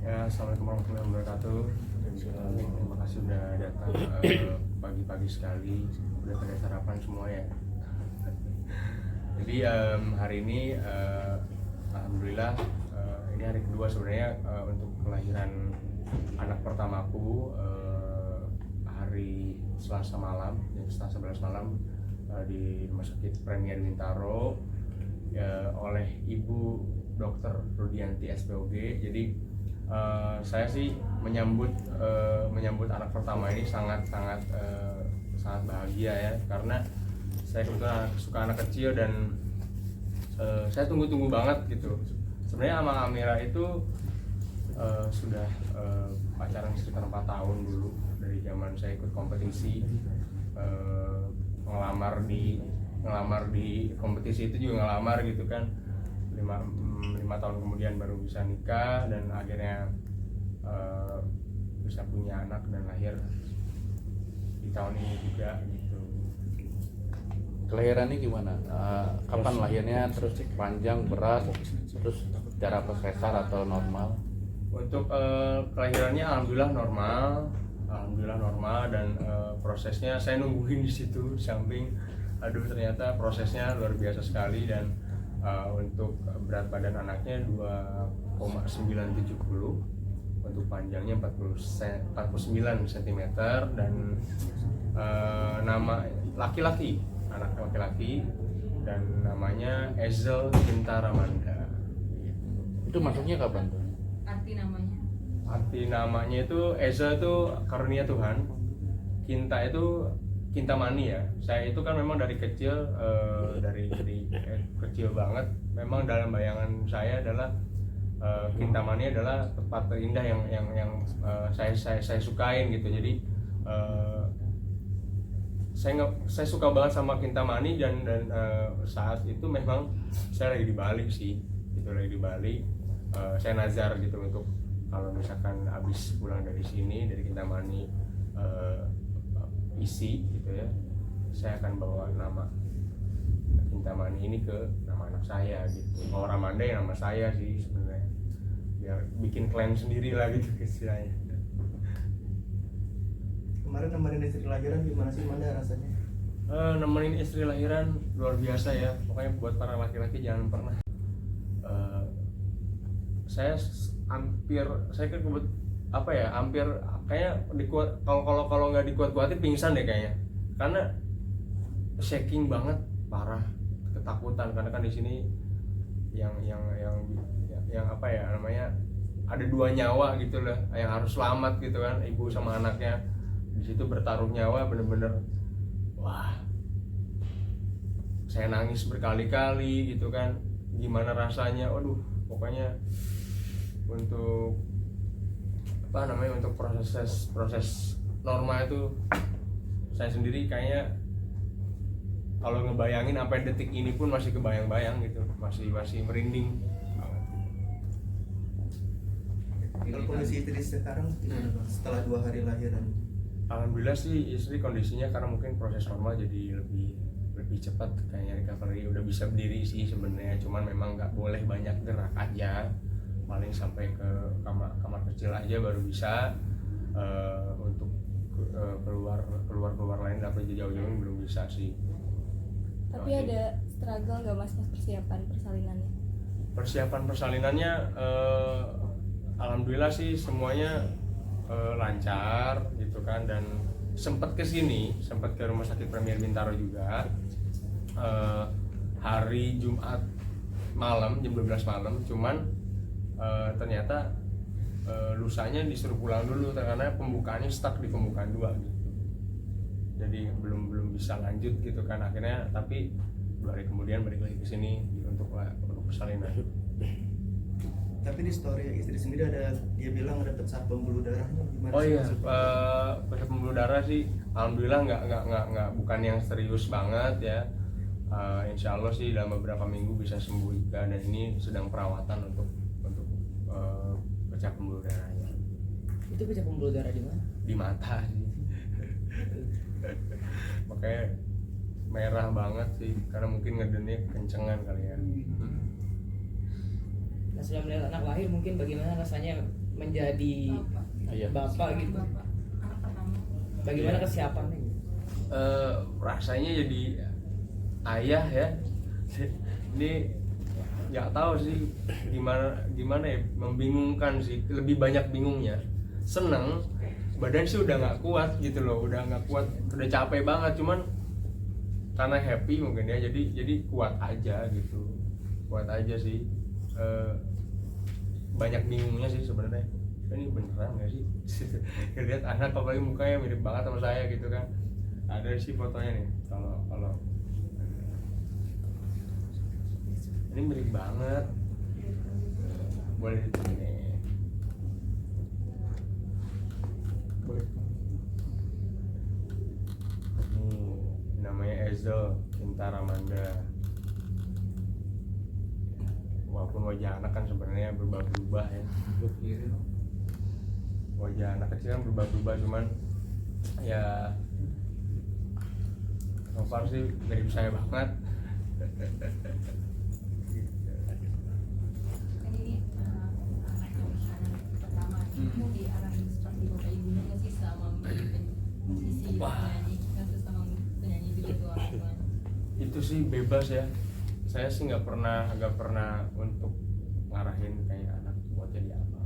Ya, assalamualaikum warahmatullahi wabarakatuh. Terima kasih udah datang pagi-pagi sekali, udah pada sarapan semua ya. Jadi hari ini alhamdulillah ini hari kedua sebenarnya untuk kelahiran anak pertamaku hari Selasa malam, jam 10:11 malam di Rumah Sakit Premier Bintaro oleh Ibu Dr. Rudianti SPOG. Jadi saya sih menyambut anak pertama ini sangat bahagia ya, karena saya kebetulan suka anak kecil dan saya tunggu banget gitu. Sebenarnya sama Amira itu sudah pacaran sekitar 4 tahun dulu, dari zaman saya ikut kompetisi, ngelamar di kompetisi itu juga ngelamar gitu kan. 5 tahun kemudian baru bisa nikah dan akhirnya bisa punya anak dan lahir di tahun ini juga gitu. Kelahirannya gimana? Kapan lahirnya? Terus panjang, berat, terus cara sesar atau normal? Untuk kelahirannya alhamdulillah normal dan prosesnya saya nungguin di situ di samping. Aduh, ternyata prosesnya luar biasa sekali. Dan untuk berat badan anaknya 2,970, untuk panjangnya 49 cm dan nama laki-laki, anak laki-laki, dan namanya Ezel Kinta Ramanda. Itu masuknya kapan tuh? Arti namanya itu Ezel itu karunia Tuhan, Kinta itu Kintamani ya. Saya itu kan memang dari kecil dari kecil banget memang dalam bayangan saya adalah Kintamani adalah tempat terindah yang saya sukain gitu. Jadi saya suka banget sama Kintamani dan saat itu memang saya lagi di Bali sih, itu lagi di Bali. Saya nazar gitu untuk kalau misalkan habis pulang dari sini dari Kintamani isi gitu ya, saya akan bawa nama Kintamani ini ke nama anak saya gitu. Kalau Ramanda ya nama saya sih sebenarnya, biar bikin klaim sendiri lah gitu istilahnya. Kemarin nemenin istri lahiran gimana sih Manda rasanya? Nemenin istri lahiran luar biasa ya. Pokoknya buat para laki-laki jangan pernah saya hampir kayak kalau nggak dikuat-kuatin pingsan deh kayaknya, karena shaking banget, parah, ketakutan. Karena kan di sini yang apa ya namanya, ada 2 nyawa gitu lah yang harus selamat gitu kan, ibu sama anaknya di situ bertaruh nyawa, bener-bener wah, saya nangis berkali-kali gitu kan. Gimana rasanya, waduh, pokoknya untuk untuk proses normal itu saya sendiri kayaknya kalau ngebayangin sampai detik ini pun masih kebayang-bayang gitu, masih merinding. Kalau kondisi istri sekarang gimana Bang, setelah 2 hari lahiran? Alhamdulillah sih istri kondisinya karena mungkin proses normal jadi lebih cepat kayaknya recovery, udah bisa berdiri sih sebenarnya, cuman memang nggak boleh banyak gerak aja, paling sampai ke kamar kecil aja baru bisa. Untuk keluar lain apa jauh-jauh belum bisa sih. Tapi ada struggle nggak mas persiapan persalinannya? Persiapan persalinannya alhamdulillah sih semuanya lancar gitu kan. Dan sempat ke Rumah Sakit Premier Bintaro juga hari Jumat malam jam 12 malam, cuman ternyata lusanya disuruh pulang dulu karena pembukaannya stuck di pembukaan 2 gitu. Jadi belum bisa lanjut gitu kan akhirnya, tapi 2 hari kemudian balik lagi ke sini untuk persalinan. Tapi di story istri sendiri dia bilang ada pecah pembuluh darahnya, gimana? Oh iya, pecah pembuluh darah sih alhamdulillah nggak bukan yang serius banget ya. Insya Allah sih dalam beberapa minggu bisa sembuh juga, dan ini sedang perawatan untuk pecah pembuluh darahnya. Itu pecah pembuluh darah di mana? Di mata sih. Makanya merah banget sih, karena mungkin ngedennya kencengan kali ya. Nah setelah melihat anak lahir mungkin bagaimana rasanya menjadi Iya. bapak gitu? Bagaimana Iya. kesiapannya? Gitu? Rasanya jadi ayah ya. Ini nggak tahu sih gimana ya, membingungkan sih, lebih banyak bingungnya. Seneng, badan sih udah nggak kuat gitu loh, udah nggak kuat, udah capek banget, cuman karena happy mungkin ya, jadi kuat aja gitu, kuat aja sih. Banyak bingungnya sih sebenarnya, ini beneran nggak sih? Lihat anak apalagi mukanya mirip banget sama saya gitu kan. Ada sih fotonya nih, kalau ini mirip banget, boleh nih, boleh. Nih namanya Ezel Cinta Ramanda. Walaupun wajah anak kan sebenarnya berubah-ubah ya, wajah anak kecil kan berubah-ubah, cuman ya so far sih mirip saya banget. Ini anaknya pertama itu diarahin seperti bapak ibunya nggak sih sama musisi penyanyi nggak sih sama penyanyi juga tuh orang tuanya? Itu sih bebas ya, saya sih nggak pernah untuk ngarahin kayak anak buat jadi apa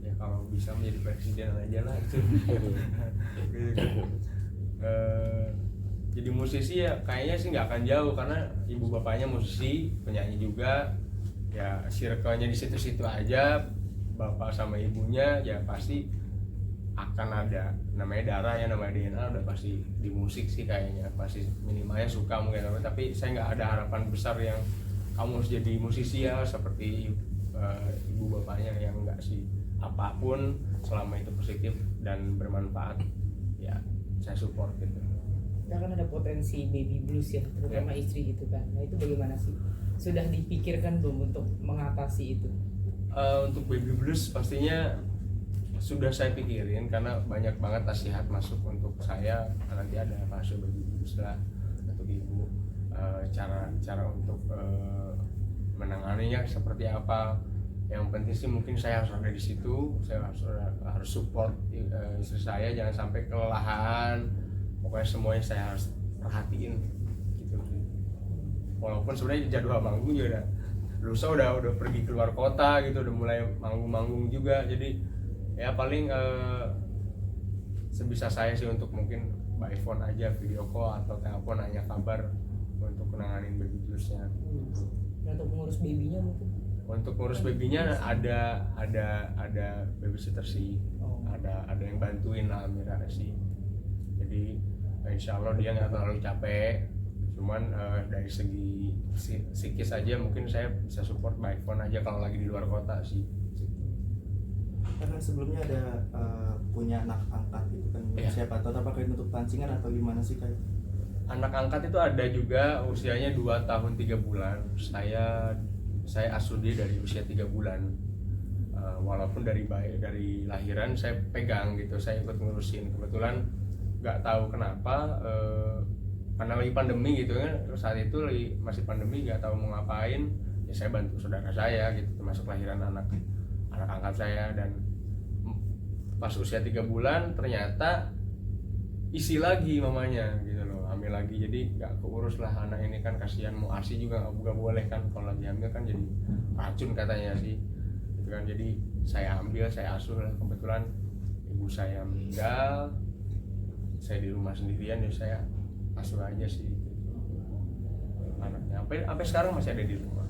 ya, kalau bisa menjadi presiden aja lah itu. Gitu kan. Jadi musisi ya kayaknya sih nggak akan jauh, karena ibu bapaknya musisi, penyanyi juga ya, circle-nya di situ-situ aja. Bapak sama ibunya ya pasti akan ada namanya darah ya, namanya DNA udah pasti di musik sih kayaknya, pasti minimalnya suka mungkin. Tapi saya nggak ada harapan besar yang kamu harus jadi musisi ya seperti ibu bapaknya, yang enggak sih. Apapun selama itu positif dan bermanfaat ya saya support gitu. Kita kan ada potensi baby blues ya, terutama istri gitu kan. Nah itu bagaimana sih? Sudah dipikirkan belum untuk mengatasi itu? Untuk baby blues pastinya sudah saya pikirin, karena banyak banget nasihat masuk untuk saya. Nanti ada fase baby blues lah untuk ibu, cara untuk menanganinya seperti apa. Yang penting sih mungkin saya harus ada di situ, saya harus support istri saya, jangan sampai kelelahan. Pokoknya semuanya saya harus perhatiin gitu sih. Walaupun sebenarnya jadwal manggung juga lusa udah pergi keluar kota gitu, udah mulai manggung juga. Jadi ya paling sebisa saya sih untuk mungkin by phone aja, video call atau telepon nanya kabar untuk menanganin baby bluesnya. Nah, untuk mengurus babynya mungkin? Untuk ngurus babynya ada babysitter sih, Oh. ada yang bantuin lah Mira sih. Jadi insya Allah dia nggak terlalu capek, cuman dari segi psikis aja mungkin saya bisa support by phone aja kalau lagi di luar kota sih. Karena sebelumnya ada punya anak angkat gitu kan, Iya. siapa tahu apakah itu untuk pancingan atau gimana sih kayak? Anak angkat itu ada juga, usianya 2 tahun 3 bulan. Saya asuh dia dari usia 3 bulan. Walaupun dari lahiran saya pegang gitu, saya ikut ngurusin. Kebetulan nggak tahu kenapa, karena lagi pandemi gitu kan, terus saat itu masih pandemi, nggak tahu mau ngapain, ya saya bantu saudara saya gitu, termasuk lahiran anak angkat saya. Dan pas usia 3 bulan ternyata isi lagi mamanya gitu loh, hamil lagi. Jadi nggak keurus lah anak ini kan, kasihan, mau ASI juga nggak boleh kan, kalau lagi hamil kan jadi racun katanya sih gitu kan. Jadi saya ambil, saya asuh lah. Kebetulan ibu saya meninggal, saya di rumah sendirian, ya saya asuh aja sih gitu. Anaknya sampai sekarang masih ada di rumah.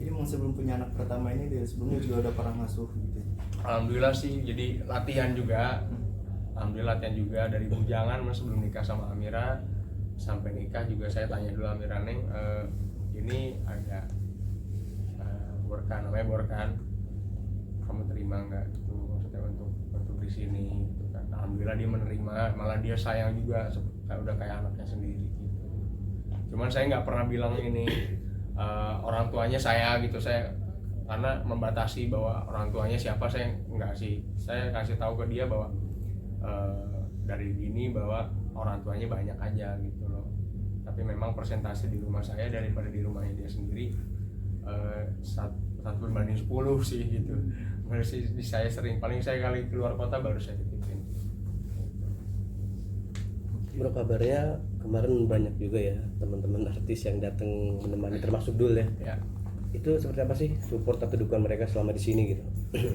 Jadi mau sebelum punya anak pertama ini dia sebelumnya juga udah pernah ngasuh gitu. Alhamdulillah sih, jadi latihan juga. Alhamdulillah latihan juga dari bujangan, mas, sebelum nikah sama Amira sampai nikah juga saya tanya dulu Amira, Neng, ini ada Borkan, namanya Borkan, kamu terima nggak gitu, maksudnya untuk di sini gitu kan. Alhamdulillah dia menerima, malah dia sayang juga, udah kayak anaknya sendiri gitu. Cuman saya nggak pernah bilang ini orang tuanya saya gitu, saya karena membatasi bahwa orang tuanya siapa, saya nggak sih. Saya kasih tahu ke dia bahwa dari dini bahwa orang tuanya banyak aja gitu loh. Tapi memang persentase di rumah saya daripada di rumahnya dia sendiri 1/10 sih gitu. Masih di saya sering, paling saya kali keluar kota baru saya titipin. Bro, kabarnya kemarin banyak juga ya teman-teman artis yang datang menemani, termasuk Dul ya. Ya, Itu seperti apa sih support atau dukungan mereka selama di sini gitu?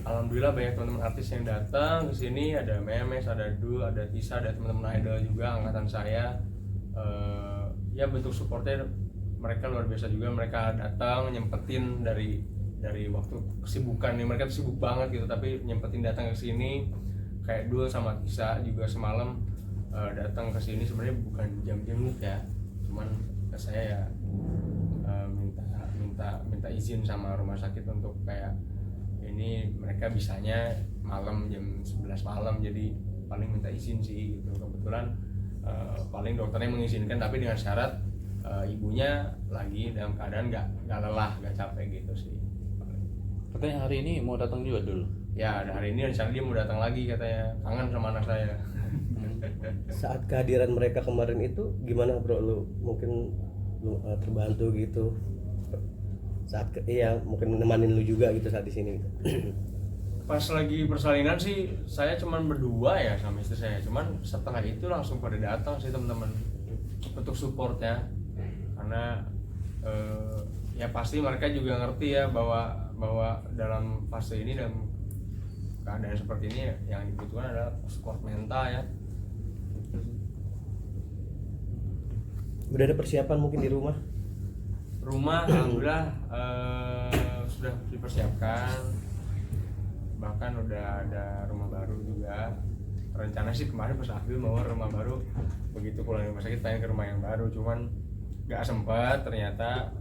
alhamdulillah banyak teman-teman artis yang datang ke sini. Ada Memes, ada Dul, ada Tisa, ada teman-teman idol juga angkatan saya. Ya bentuk supportnya mereka luar biasa juga. Mereka datang nyempetin dari waktu kesibukan nih, mereka tuh sibuk banget gitu, tapi nyempetin datang ke sini. Kayak Dul sama Tisa juga semalam datang ke sini, sebenarnya bukan jam-jam ya, cuman saya ya minta izin sama rumah sakit untuk kayak ini mereka bisanya malam jam 11 malam, jadi paling minta izin sih gitu. Kebetulan paling dokternya mengizinkan, tapi dengan syarat ibunya lagi dalam keadaan nggak lelah, nggak capek gitu sih. Katanya hari ini mau datang juga dulu. Ya, ada hari ini rencana dia mau datang lagi katanya, kangen sama anak saya. Saat kehadiran mereka kemarin itu gimana bro, lu mungkin lu terbantu gitu saat iya mungkin nemanin lu juga gitu saat di sini gitu. Pas lagi persalinan sih saya cuman berdua ya sama istri saya, cuman setelah itu langsung pada datang sih teman-teman untuk supportnya, karena ya pasti mereka juga ngerti ya bahwa dalam fase ini, dalam keadaan seperti ini yang dibutuhkan adalah support mental ya. Udah ada persiapan mungkin di rumah? Alhamdulillah sudah dipersiapkan, bahkan udah ada rumah baru juga. Rencana sih kemarin pas Abdul mau rumah baru, begitu pulang dari rumah sakit pengen ke rumah yang baru, cuman nggak sempat. Ternyata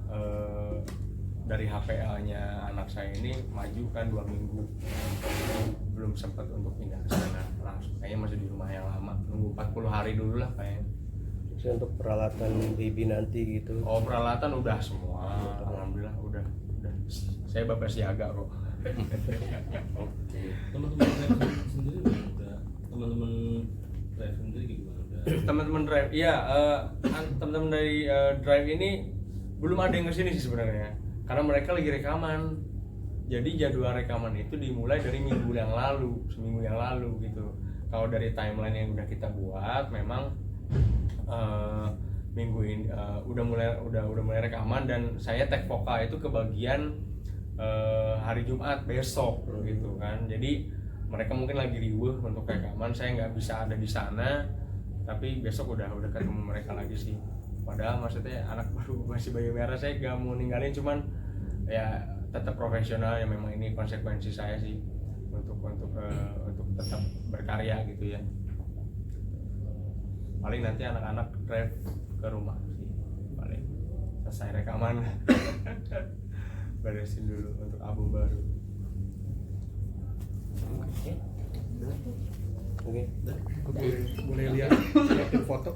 dari HPL-nya anak saya ini maju kan 2 minggu, belum sempat untuk pindah ke sana langsung. Kayaknya masih di rumah yang lama, nunggu 40 hari dulu lah kayaknya. Untuk peralatan baby nanti gitu. Oh, peralatan udah semua, alhamdulillah udah. Saya bapak siaga kok. Teman-teman drive sendiri udah, teman-teman drive sendiri gimana? Teman-teman drive, iya, teman-teman dari drive ini belum ada yang kesini sih sebenarnya, karena mereka lagi rekaman. Jadi jadwal rekaman itu dimulai dari seminggu yang lalu gitu. Kalau dari timeline yang udah kita buat, memang minggu ini udah mulai rekaman, dan saya tag vokal itu ke bagian hari Jumat besok gitu kan. Jadi mereka mungkin lagi riuh untuk rekaman, saya nggak bisa ada di sana, tapi besok udah ketemu mereka lagi sih. Padahal maksudnya anak baru masih bayi merah, saya nggak mau ninggalin, cuman ya tetap profesional ya, memang ini konsekuensi saya sih untuk tetap berkarya gitu ya. Paling nanti anak-anak drive ke rumah sih, paling selesai rekaman beresin dulu untuk album baru. Oke. Boleh lihat foto?